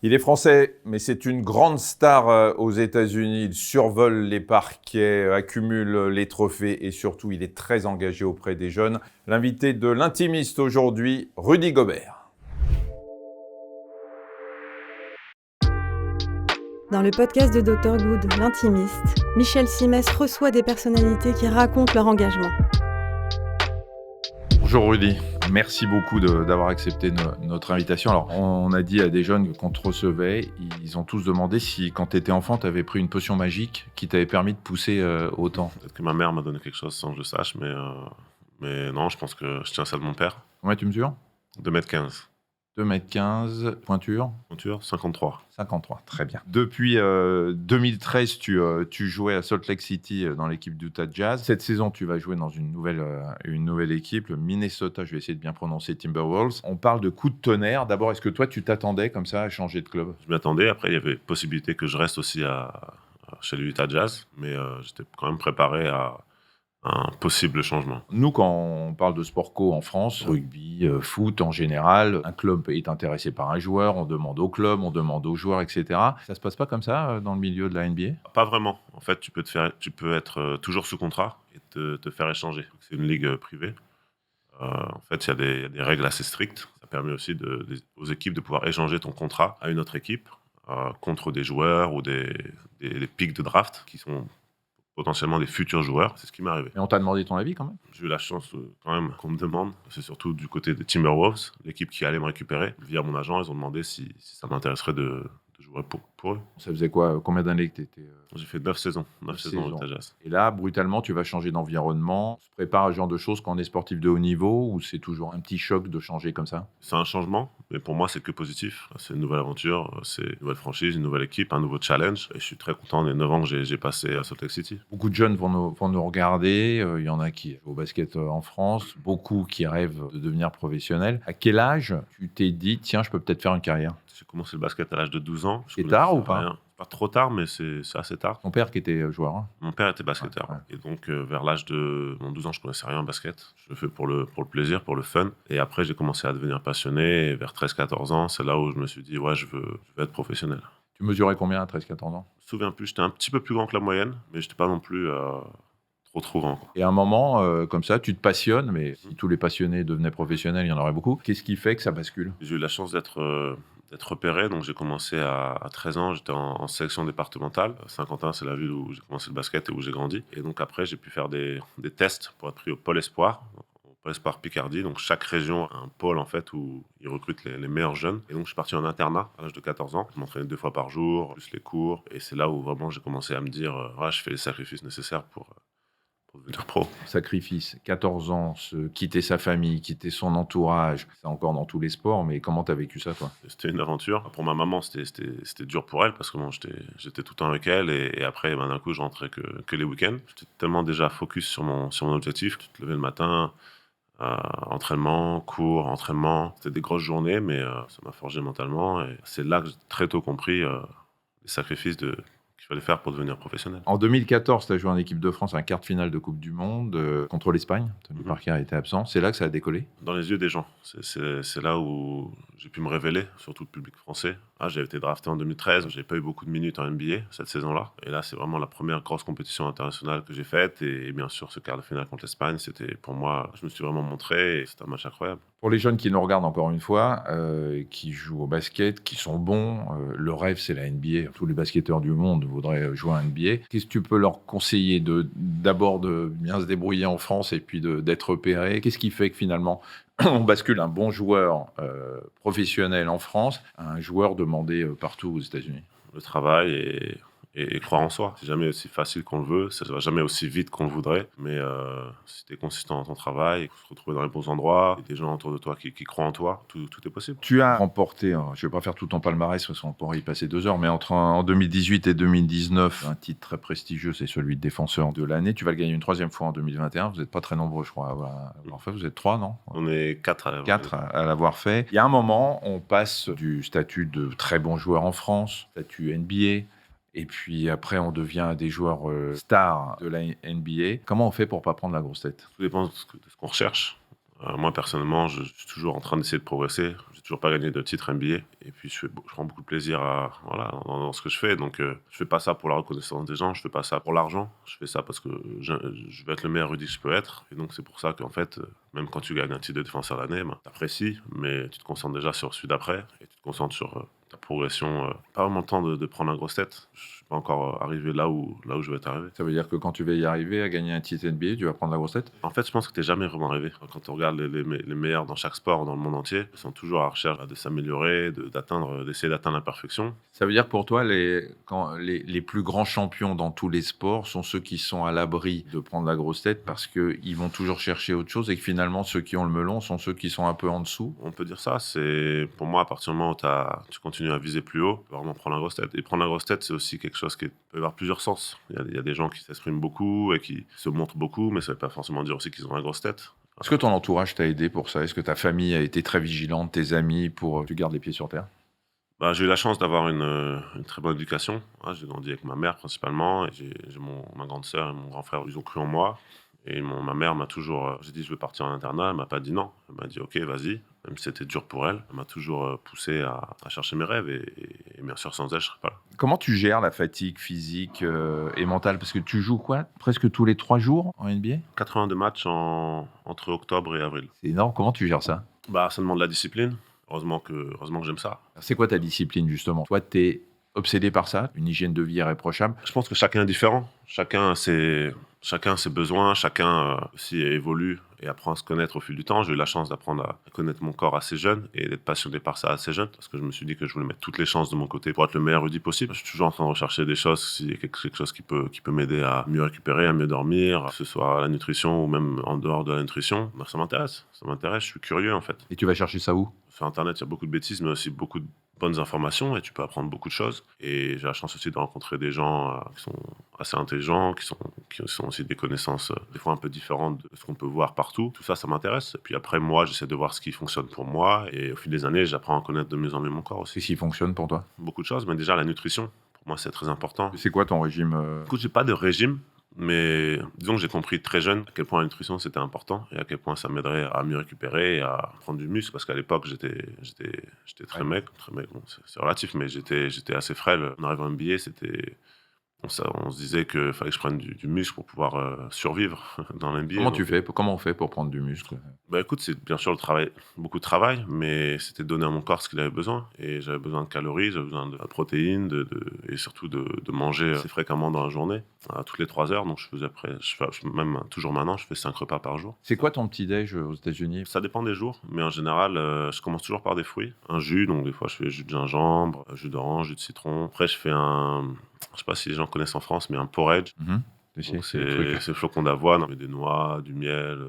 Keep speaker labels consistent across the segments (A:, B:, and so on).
A: Il est français, mais c'est une grande star aux États-Unis. Il survole les parquets, accumule les trophées et surtout, il est très engagé auprès des jeunes. L'invité de l'Intimiste aujourd'hui, Rudy Gobert.
B: Dans le podcast de Dr Good, l'Intimiste, Michel Simès reçoit des personnalités qui racontent leur engagement.
A: Bonjour Rudy, merci beaucoup d'avoir accepté notre invitation. Alors, on a dit à des jeunes qu'on te recevait, ils ont tous demandé si quand tu étais enfant, tu avais pris une potion magique qui t'avait permis de pousser autant.
C: Peut-être que ma mère m'a donné quelque chose sans que je le sache, mais non, je pense que je tiens celle de mon père.
A: Combien tu mesures ?
C: 2m15.
A: 2m15, pointure ?
C: Pointure, 53.
A: 53, très bien. Depuis 2013, tu jouais à Salt Lake City dans l'équipe d'Utah Jazz. Cette saison, tu vas jouer dans une nouvelle équipe, le Minnesota, je vais essayer de bien prononcer, Timberwolves. On parle de coup de tonnerre. D'abord, est-ce que toi, tu t'attendais comme ça à changer de club ?
C: Je m'y attendais. Après, il y avait possibilité que je reste aussi chez les Utah Jazz, mais j'étais quand même préparé à un possible changement.
A: Nous, quand on parle de sport co en France, rugby, foot en général, un club est intéressé par un joueur, on demande au club, on demande aux joueurs, etc. Ça se passe pas comme ça dans le milieu de la NBA ?
C: Pas vraiment. En fait, tu peux être toujours sous contrat et te faire échanger. C'est une ligue privée. En fait, il y a des règles assez strictes. Ça permet aussi aux équipes de pouvoir échanger ton contrat à une autre équipe contre des joueurs ou des pics de draft qui sont potentiellement des futurs joueurs. C'est ce qui m'est arrivé.
A: Et on t'a demandé ton avis quand même ?
C: J'ai eu la chance quand même qu'on me demande. C'est surtout du côté des Timberwolves, l'équipe qui allait me récupérer. Via mon agent, ils ont demandé si ça m'intéresserait de jouer pour eux.
A: Ça faisait quoi ? Combien d'années que tu étais
C: J'ai fait 9 saisons. 9 saisons au Utah Jazz.
A: Et là, brutalement, tu vas changer d'environnement. Tu te prépares à ce genre de choses quand on est sportif de haut niveau ou c'est toujours un petit choc de changer comme ça ?
C: C'est un changement, mais pour moi, c'est que positif. C'est une nouvelle aventure, c'est une nouvelle franchise, une nouvelle équipe, un nouveau challenge. Et je suis très content des 9 ans que j'ai passé à Salt Lake City.
A: Beaucoup de jeunes vont nous regarder. Il y en a qui jouent au basket en France, beaucoup qui rêvent de devenir professionnels. À quel âge tu t'es dit, tiens, je peux peut-être faire une carrière ?
C: J'ai commencé le basket à l'âge de 12 ans.
A: C'est tard ou pas ?
C: Rien. Pas trop tard, mais c'est assez tard.
A: Ton père qui était joueur, hein ?
C: Mon père était basketteur.
A: Ouais.
C: Et donc, vers l'âge de 12 ans, je ne connaissais rien en basket. Je le fais pour le plaisir, pour le fun. Et après, j'ai commencé à devenir passionné. Et vers 13-14 ans, c'est là où je me suis dit, ouais, je veux être professionnel.
A: Tu mesurais combien à 13-14 ans ?
C: Je me souviens plus. J'étais un petit peu plus grand que la moyenne, mais je n'étais pas non plus trop grand, quoi.
A: Et à un moment, comme ça, tu te passionnes, mais si tous les passionnés devenaient professionnels, il y en aurait beaucoup. Qu'est-ce qui fait que ça bascule ?
C: J'ai eu la chance d'être repéré, donc j'ai commencé à 13 ans, j'étais en sélection départementale. Saint-Quentin, c'est la ville où j'ai commencé le basket et où j'ai grandi. Et donc après, j'ai pu faire des tests pour être pris au Pôle Espoir, au Pôle Espoir Picardie. Donc chaque région a un pôle en fait où ils recrutent les meilleurs jeunes. Et donc je suis parti en internat à l'âge de 14 ans. Je m'entraînais 2 fois par jour, plus les cours. Et c'est là où vraiment j'ai commencé à me dire, je fais les sacrifices nécessaires pour devenir pro.
A: Sacrifice, 14 ans, quitter sa famille, quitter son entourage, c'est encore dans tous les sports, mais comment t'as vécu ça, toi ?
C: C'était une aventure. Pour ma maman, c'était dur pour elle, parce que bon, j'étais tout le temps avec elle, et après, d'un coup, je rentrais que les week-ends. J'étais tellement déjà focus sur mon objectif. Tu te levais le matin, entraînement, cours, entraînement. C'était des grosses journées, mais ça m'a forgé mentalement, et c'est là que j'ai très tôt compris les sacrifices qu'il fallait faire pour devenir professionnel.
A: En 2014, tu as joué en équipe de France un quart de finale de Coupe du Monde contre l'Espagne. Tony Parker était absent. C'est là que ça a décollé ?
C: Dans les yeux des gens. C'est là où j'ai pu me révéler, surtout le public français. J'avais été drafté en 2013. J'ai pas eu beaucoup de minutes en NBA cette saison-là. Et là, c'est vraiment la première grosse compétition internationale que j'ai faite. Et bien sûr, ce quart de finale contre l'Espagne, c'était pour moi, je me suis vraiment montré. Et c'était un match incroyable.
A: Pour les jeunes qui nous regardent encore une fois, qui jouent au basket, qui sont bons, le rêve, c'est la NBA. Tous les basketteurs du monde voudraient jouer à NBA. Qu'est-ce que tu peux leur conseiller d'abord de bien se débrouiller en France et puis d'être repéré ? Qu'est-ce qui fait que finalement, on bascule un bon joueur professionnel en France à un joueur demandé partout aux États-Unis ?
C: Le travail et croire en soi. C'est jamais aussi facile qu'on le veut, ça ne va jamais aussi vite qu'on le voudrait, mais si tu es consistant dans ton travail, se retrouver dans les bons endroits, et des gens autour de toi qui croient en toi, tout est possible.
A: Tu as remporté, je ne vais pas faire tout ton palmarès parce qu'on pourrait y passer 2 heures, mais en 2018 et 2019, un titre très prestigieux, c'est celui de défenseur de l'année. Tu vas le gagner une 3e fois en 2021. Vous n'êtes pas très nombreux, je crois, à l'avoir fait. Vous êtes 3, non ?
C: On est 4
A: à l'avoir fait. Il y a un moment, on passe du statut de très bon joueur en France, statut NBA, et puis après, on devient des joueurs stars de la NBA. Comment on fait pour ne pas prendre la grosse tête ?
C: Tout dépend de ce qu'on recherche. Moi, personnellement, je suis toujours en train d'essayer de progresser. Je n'ai toujours pas gagné de titre NBA. Et puis je prends beaucoup de plaisir dans ce que je fais. Donc je fais pas ça pour la reconnaissance des gens, je fais pas ça pour l'argent. Je fais ça parce que je veux être le meilleur rugby que je peux être. Et donc c'est pour ça qu'en fait, même quand tu gagnes un titre de défenseur de l'année, t'apprécies, mais tu te concentres déjà sur celui d'après et tu te concentres sur ta progression. Pas vraiment le temps de prendre la grosse tête. Je suis pas encore arrivé là où je vais être arrivé.
A: Ça veut dire que quand tu vas y arriver à gagner un titre NBA, tu vas prendre la grosse tête?
C: En fait, je pense que t'es jamais vraiment arrivé. Quand on regarde les meilleurs dans chaque sport dans le monde entier, ils sont toujours à la recherche de s'améliorer, d'essayer d'atteindre la perfection.
A: Ça veut dire que pour toi, les plus grands champions dans tous les sports sont ceux qui sont à l'abri de prendre la grosse tête parce qu'ils vont toujours chercher autre chose et que finalement, ceux qui ont le melon sont ceux qui sont un peu en dessous?
C: On peut dire ça. C'est, pour moi, à partir du moment où tu continues à viser plus haut, tu vas vraiment prendre la grosse tête. Et prendre la grosse tête, c'est aussi quelque chose qui peut avoir plusieurs sens. Il y a des gens qui s'expriment beaucoup et qui se montrent beaucoup, mais ça ne veut pas forcément dire aussi qu'ils ont la grosse tête.
A: Est-ce que ton entourage t'a aidé pour ça? Est-ce que ta famille a été très vigilante, tes amis, pour que tu gardes les pieds sur terre?
C: J'ai eu la chance d'avoir une très bonne éducation. J'ai grandi avec ma mère principalement. Et ma grande sœur et mon grand frère, ils ont cru en moi. Et ma mère m'a toujours... j'ai dit, je veux partir en internat. Elle m'a pas dit non. Elle m'a dit, OK, vas-y. Même si c'était dur pour elle. Elle m'a toujours poussé à chercher mes rêves. Et bien sûr, sans elle, je serais pas là.
A: Comment tu gères la fatigue physique et mentale? Parce que tu joues quoi? Presque tous les 3 jours en NBA?
C: 82 matchs entre octobre et avril.
A: C'est énorme. Comment tu gères ça?
C: Ça demande de la discipline. Heureusement que j'aime ça.
A: C'est quoi ta discipline, justement? Toi, t'es obsédé par ça? Une hygiène de vie irréprochable?
C: Je pense que chacun est différent. Chacun a ses besoins. Chacun aussi évolue et apprend à se connaître au fil du temps. J'ai eu la chance d'apprendre à connaître mon corps assez jeune et d'être passionné par ça assez jeune parce que je me suis dit que je voulais mettre toutes les chances de mon côté pour être le meilleur rugby possible. Je suis toujours en train de rechercher des choses, s'il y a quelque chose qui peut m'aider à mieux récupérer, à mieux dormir, que ce soit la nutrition ou même en dehors de la nutrition. Ça m'intéresse, je suis curieux en fait.
A: Et tu vas chercher ça où?
C: Sur Internet, il y a beaucoup de bêtises, mais aussi beaucoup de bonnes informations et tu peux apprendre beaucoup de choses. Et j'ai la chance aussi de rencontrer des gens qui sont assez intelligents, qui ont aussi des connaissances des fois un peu différentes de ce qu'on peut voir partout. Tout ça, ça m'intéresse. Et puis après, moi, j'essaie de voir ce qui fonctionne pour moi. Et au fil des années, j'apprends à connaître de mieux en mieux mon corps aussi.
A: Qu'est-ce qui fonctionne pour toi?
C: Beaucoup de choses, mais déjà la nutrition, pour moi, c'est très important.
A: C'est quoi ton régime?
C: Écoute, j'ai pas de régime. Mais disons que j'ai compris très jeune à quel point la nutrition c'était important et à quel point ça m'aiderait à mieux récupérer et à prendre du muscle parce qu'à l'époque j'étais très maigre, bon, c'est relatif mais j'étais assez frêle. En arrivant à NBA, on se disait qu'il fallait que je prenne du muscle pour pouvoir survivre dans l'NBA.
A: Comment on fait pour prendre du muscle?
C: Écoute, c'est bien sûr beaucoup de travail, mais c'était donner à mon corps ce qu'il avait besoin. Et j'avais besoin de calories, j'avais besoin de protéines, et surtout de manger assez fréquemment dans la journée, toutes les 3 heures. Donc même toujours maintenant, je fais 5 repas par jour.
A: C'est quoi ton petit-déj aux États-Unis?
C: Ça dépend des jours, mais en général, je commence toujours par des fruits. Un jus, donc des fois je fais jus de gingembre, jus d'orange, jus de citron. Après, je fais je sais pas si les gens connaissent en France, mais un porridge. Donc c'est flocons d'avoine, avec des noix, du miel,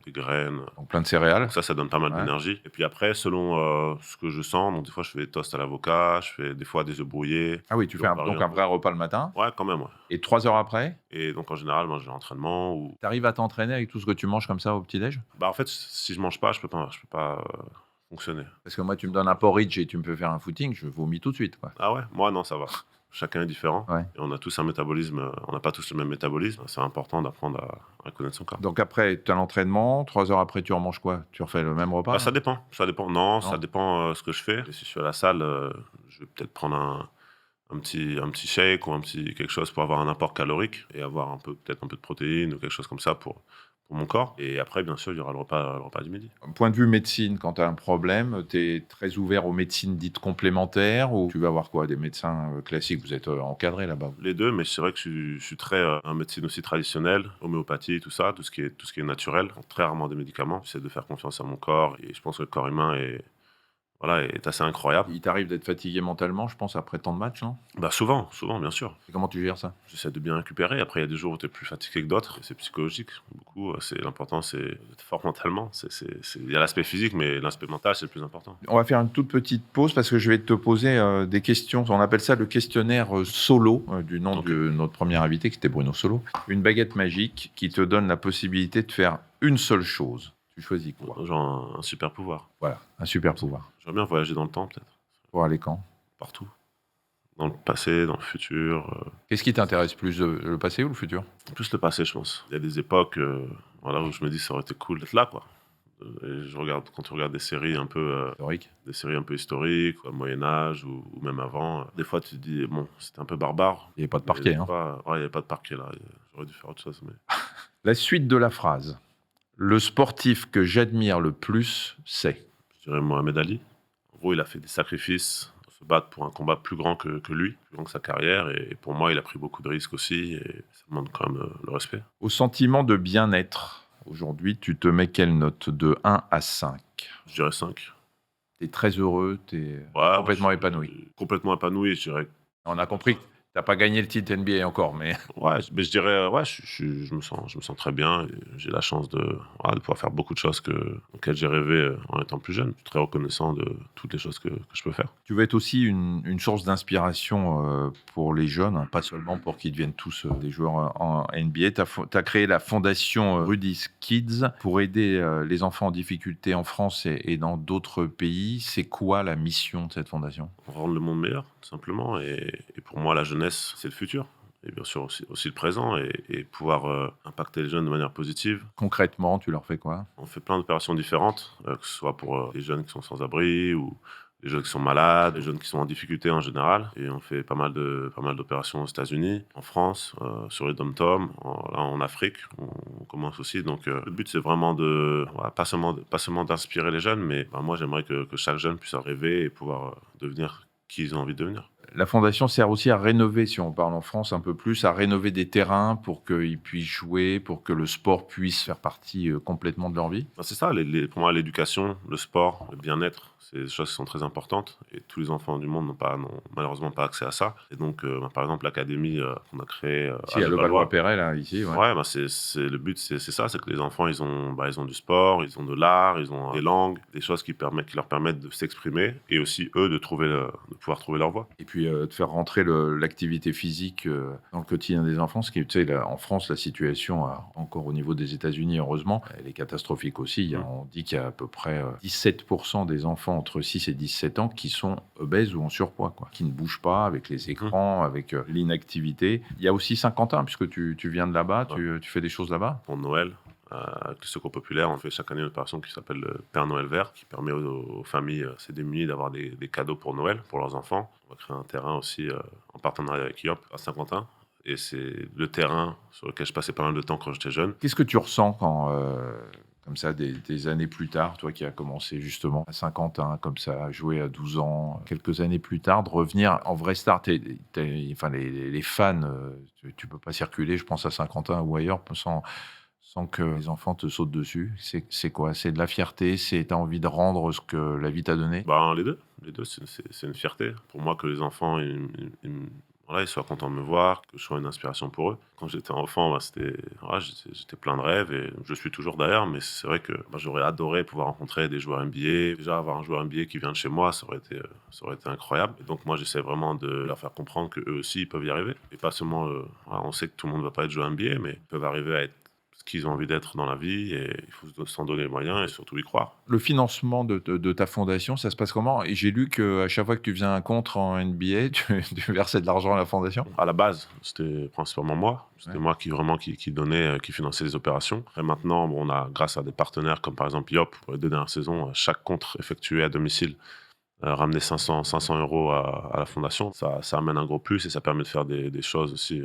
C: des graines.
A: Donc plein de céréales.
C: Donc ça donne pas mal d'énergie. Et puis après, selon ce que je sens, donc des fois je fais des toasts à l'avocat, je fais des fois des œufs brouillés.
A: Ah oui, tu fais un vrai repas le matin?
C: Ouais, quand même, ouais.
A: Et 3 heures après?
C: Et donc en général, moi j'ai l'entraînement ou...
A: T'arrives à t'entraîner avec tout ce que tu manges comme ça au petit-déj?
C: En fait, si je mange pas, je peux pas fonctionner.
A: Parce que moi, tu me donnes un porridge et tu me fais faire un footing, je vomis tout de suite, quoi.
C: Ah ouais? Moi, non, ça va. Chacun est différent.
A: Ouais.
C: Et on a tous un métabolisme, on n'a pas tous le même métabolisme. C'est important d'apprendre à connaître son corps.
A: Donc après, tu as l'entraînement, 3 heures après, tu remanges quoi? Tu refais le même repas?
C: Ça dépend. Ça dépend ce que je fais. Et si je suis à la salle, je vais peut-être prendre un petit shake ou quelque chose pour avoir un apport calorique et avoir peut-être un peu de protéines ou quelque chose comme ça pour mon corps. Et après, bien sûr, il y aura le repas du midi.
A: Point de vue médecine, quand tu as un problème, tu es très ouvert aux médecines dites complémentaires ou tu vas voir quoi? Des médecins classiques? Vous êtes encadré là-bas?
C: Les deux, mais c'est vrai que je suis très en médecine aussi traditionnelle, homéopathie, tout ça, tout ce qui est naturel. Très rarement des médicaments. J'essaie de faire confiance à mon corps et je pense que le corps humain est assez incroyable.
A: Il t'arrive d'être fatigué mentalement, je pense, après tant de matchs, non?
C: Souvent, bien sûr.
A: Et comment tu gères ça?
C: J'essaie de bien récupérer. Après, il y a des jours où tu es plus fatigué que d'autres. C'est psychologique. Beaucoup, l'important, c'est d'être fort mentalement. Il y a l'aspect physique, mais l'aspect mental, c'est le plus important.
A: On va faire une toute petite pause parce que je vais te poser des questions. On appelle ça le questionnaire Solo, du nom de notre premier invité, qui était Bruno Solo. Une baguette magique qui te donne la possibilité de faire une seule chose. Tu choisis quoi?
C: Genre un super pouvoir.
A: Voilà, un super pouvoir.
C: J'aimerais bien voyager dans le temps, peut-être.
A: Pour aller quand?
C: Partout. Dans le passé, dans le futur.
A: Qu'est-ce qui t'intéresse plus, le passé ou le futur?
C: Plus le passé, je pense. Il y a des époques où je me dis ça aurait été cool d'être là, quoi. Quand tu regardes des séries un peu,
A: Historique.
C: des séries un peu historiques, au Moyen-Âge ou même avant, des fois tu te dis, bon, c'était un peu barbare.
A: Il n'y avait pas de
C: Mais
A: parquet.
C: des
A: Hein.
C: fois, ouais, il n'y avait pas de parquet là. J'aurais dû faire autre chose. Mais...
A: La suite de la phrase. Le sportif que j'admire le plus, c'est.
C: Je dirais Mohamed Ali. En gros, il a fait des sacrifices pour se battre pour un combat plus grand que lui, plus grand que sa carrière. Et pour moi, il a pris beaucoup de risques aussi. Et ça demande quand même le respect.
A: Au sentiment de bien-être, aujourd'hui, tu te mets quelle note de 1 à 5?
C: Je dirais 5.
A: Tu es très heureux, tu es
C: Ouais,
A: complètement épanoui.
C: Complètement épanoui, je dirais.
A: On a compris que tu n'as pas gagné le titre NBA encore, mais
C: Ouais, mais je dirais, ouais, je me sens très bien. Et j'ai la chance de pouvoir faire beaucoup de choses auxquelles j'ai rêvé en étant plus jeune. Je suis très reconnaissant de toutes les choses que je peux faire.
A: tu veux être aussi une source d'inspiration pour les jeunes, hein, pas seulement pour qu'ils deviennent tous des joueurs en NBA. Tu as créé la fondation Rudy's Kids pour aider les enfants en difficulté en France et dans d'autres pays. C'est quoi la mission de cette fondation?
C: Rendre le monde meilleur, tout simplement. Et pour moi, la jeunesse, c'est le futur. Et bien sûr aussi le présent. Et pouvoir impacter les jeunes de manière positive.
A: Concrètement, tu leur fais quoi?
C: On fait plein d'opérations différentes, que ce soit pour les jeunes qui sont sans abri ou les jeunes qui sont malades, les jeunes qui sont en difficulté en général. Et on fait pas mal d'opérations aux États-Unis, en France, sur les dom-toms, là en Afrique, on commence aussi. Donc le but, c'est vraiment pas seulement d'inspirer les jeunes, mais moi, j'aimerais que chaque jeune puisse rêver et pouvoir devenir qui ils ont envie de devenir.
A: La fondation sert aussi à rénover, si on parle en France un peu plus, à rénover des terrains pour qu'ils puissent jouer, pour que le sport puisse faire partie complètement de leur vie.
C: C'est ça, pour moi, l'éducation, le sport, le bien-être, c'est des choses qui sont très importantes. Et tous les enfants du monde n'ont malheureusement pas accès à ça. Et donc, par exemple, l'académie qu'on a créée
A: Ici, à Levallois-Perret, là, ici. Ouais.
C: Ouais, le but, c'est ça, c'est que les enfants, ils ont du sport, ils ont de l'art, ils ont des langues, des choses qui leur permettent de s'exprimer et aussi, eux, de pouvoir trouver leur voie.
A: Et puis, de faire rentrer l'activité physique dans le quotidien des enfants, ce qui, tu sais, là, en France, la situation, encore au niveau des États-Unis, heureusement, elle est catastrophique aussi. On dit qu'il y a à peu près 17% des enfants entre 6 et 17 ans qui sont obèses ou en surpoids, quoi, qui ne bougent pas avec les écrans, avec l'inactivité. Il y a aussi Saint-Quentin, puisque tu viens de là-bas, tu fais des choses là-bas.
C: Pour Noël, avec le Secours Populaire, on fait chaque année une opération qui s'appelle le Père Noël Vert, qui permet aux familles assez démunies d'avoir des cadeaux pour Noël, pour leurs enfants. On va créer un terrain aussi en partenariat avec IOP à Saint-Quentin. Et c'est le terrain sur lequel je passais pas mal de temps quand j'étais jeune.
A: Qu'est-ce que tu ressens quand, comme ça, des années plus tard, toi qui as commencé justement à Saint-Quentin, comme ça, à jouer à 12 ans, quelques années plus tard, de revenir en vrai star, enfin, les fans, tu peux pas circuler, je pense à Saint-Quentin ou ailleurs, sans que les enfants te sautent dessus. C'est quoi? C'est de la fierté? T'as envie de rendre ce que la vie t'a donné?
C: Les deux. Les deux, c'est une fierté. Pour moi, que les enfants ils soient contents de me voir, que je sois une inspiration pour eux. Quand j'étais enfant, j'étais plein de rêves et je suis toujours d'ailleurs, mais c'est vrai que j'aurais adoré pouvoir rencontrer des joueurs NBA. Déjà, avoir un joueur NBA qui vient de chez moi, ça aurait été incroyable. Et donc, moi, j'essaie vraiment de leur faire comprendre qu'eux aussi, ils peuvent y arriver. Et pas seulement, on sait que tout le monde ne va pas être joueur NBA, mais ils peuvent arriver à être ce qu'ils ont envie d'être dans la vie et il faut s'en donner les moyens et surtout y croire.
A: Le financement de ta fondation, ça se passe comment? Et j'ai lu qu'à chaque fois que tu faisais un contre en NBA, tu versais de l'argent à la fondation?
C: À la base, c'était principalement moi. C'était
A: Ouais.
C: moi qui donnait, qui finançait les opérations. Et maintenant, on a, grâce à des partenaires comme par exemple IOP, pour les 2 dernières saisons, chaque contre effectué à domicile ramener 500 € à la fondation. Ça amène un gros plus et ça permet de faire des choses aussi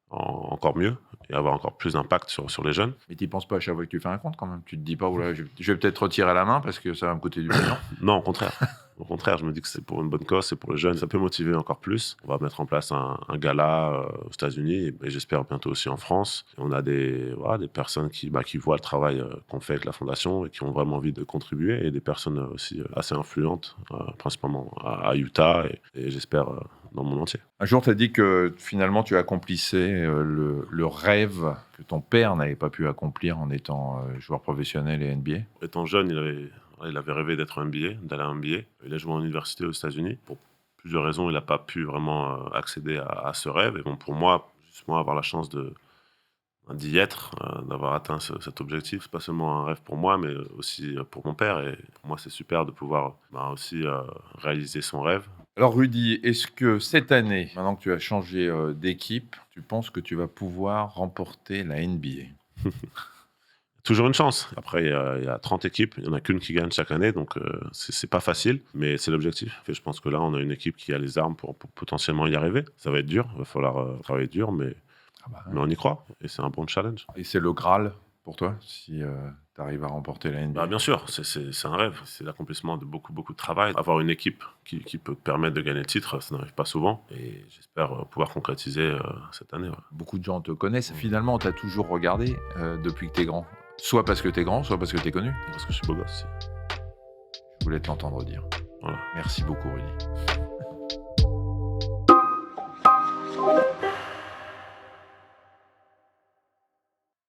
C: encore mieux et avoir encore plus d'impact sur les jeunes.
A: Mais tu penses pas à chaque fois que tu fais un compte quand même? Tu te dis pas, oula, je vais peut-être retirer la main parce que ça va me coûter du pognon?
C: Non, au contraire. Au contraire, je me dis que c'est pour une bonne cause, c'est pour les jeunes. Ça peut motiver encore plus. On va mettre en place un gala aux États-Unis et j'espère bientôt aussi en France. Et on a des personnes qui voient le travail qu'on fait avec la fondation et qui ont vraiment envie de contribuer et des personnes aussi assez influentes, principalement à Utah et j'espère dans le monde entier.
A: Un jour, tu as dit que finalement, tu accomplissais le rêve que ton père n'avait pas pu accomplir en étant joueur professionnel et NBA.
C: Étant jeune, il avait rêvé d'être un NBA, d'aller en NBA. Il a joué en université aux États-Unis. Pour plusieurs raisons, il n'a pas pu vraiment accéder à ce rêve. Et bon, pour moi, justement, avoir la chance d'y être, d'avoir atteint cet objectif, c'est pas seulement un rêve pour moi, mais aussi pour mon père. Et pour moi, c'est super de pouvoir aussi réaliser son rêve.
A: Alors Rudy, est-ce que cette année, maintenant que tu as changé d'équipe, tu penses que tu vas pouvoir remporter la NBA?
C: Il y a Toujours une chance. Après, il y a 30 équipes, il n'y en a qu'une qui gagne chaque année, donc c'est pas facile, mais c'est l'objectif. Et je pense que là, on a une équipe qui a les armes pour potentiellement y arriver. Ça va être dur, il va falloir travailler dur, mais on y croit, et c'est un bon challenge.
A: Et c'est le Graal pour toi, si tu arrives à remporter la NBA?
C: Bien sûr, c'est un rêve, c'est l'accomplissement de beaucoup de travail. Avoir une équipe qui peut te permettre de gagner le titre, ça n'arrive pas souvent, et j'espère pouvoir concrétiser cette année. Ouais.
A: Beaucoup de gens te connaissent. Finalement, on t'a toujours regardé depuis que t'es grand. Soit parce que t'es grand, soit parce que t'es connu.
C: Parce que je suis beau gosse aussi.
A: Je voulais t'entendre dire.
C: Voilà.
A: Merci beaucoup, Rudy.